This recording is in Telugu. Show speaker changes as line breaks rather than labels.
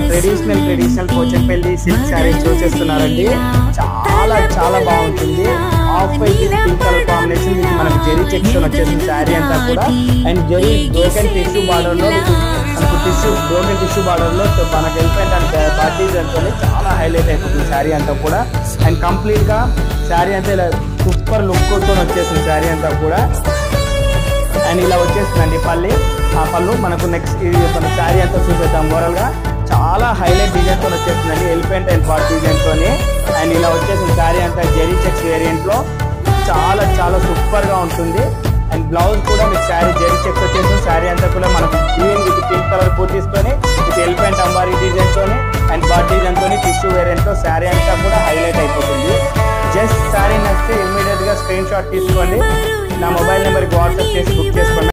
ట్రెడిషనల్ పోచంపల్లి సిల్క్ శారీస్ చూసేస్తున్నారండి. చాలా బాగుంటుంది. Off white pink colour combination with మనకు జరీ చెక్స్ వచ్చేసింది శారీ అంతా కూడా. And zari broken tissue border లో బ్రోకెన్ టిష్యూ బార్డర్ లో మనకు ఎలిఫెంట్ అండ్ పార్టీస్ అంతా చాలా హైలైట్ అయిపోతుంది శారీ అంతా కూడా. అండ్ కంప్లీట్ గా శారీ అంతా ఇలా సూపర్ లుక్ తో వచ్చేసింది శారీ అంతా కూడా. అండ్ ఇలా వచ్చేస్తుందండి పళ్ళు మనకు. నెక్స్ట్ మన శారీ అంతా చూసేద్దాం. ఓవరాల్ గా చాలా హైలైట్ డిజైన్ తో వచ్చేస్తుందండి, ఎలిఫెంట్ అండ్ పార్ట్ డిజైన్ తోని. అండ్ ఇలా వచ్చేసింది శారీ అంతా జెరీ చెక్స్ వేరియంట్ లో చాలా సూపర్ గా ఉంటుంది. అండ్ బ్లౌజ్ కూడా మీకు శారీ జెరీ చెక్స్ వచ్చేసింది. శారీ అంతా కూడా మనకు గ్రీన్ విత్ పింక్ కలర్ పూర్తిస్తోని విత్ ఎలిఫెంట్ అంబారీ డిజైన్ తోని అండ్ పార్ట్ డిజైన్ తోని టిష్యూ వేరియంట్ తో శారీ అంతా కూడా హైలైట్ అయిపోతుంది. జస్ట్ శారీ నచ్చితే ఇమ్మీడియట్ గా స్క్రీన్ షాట్ తీసుకోండి. నా మొబైల్ నెంబర్కి వాట్సాప్ చేసి బుక్ చేసుకోండి.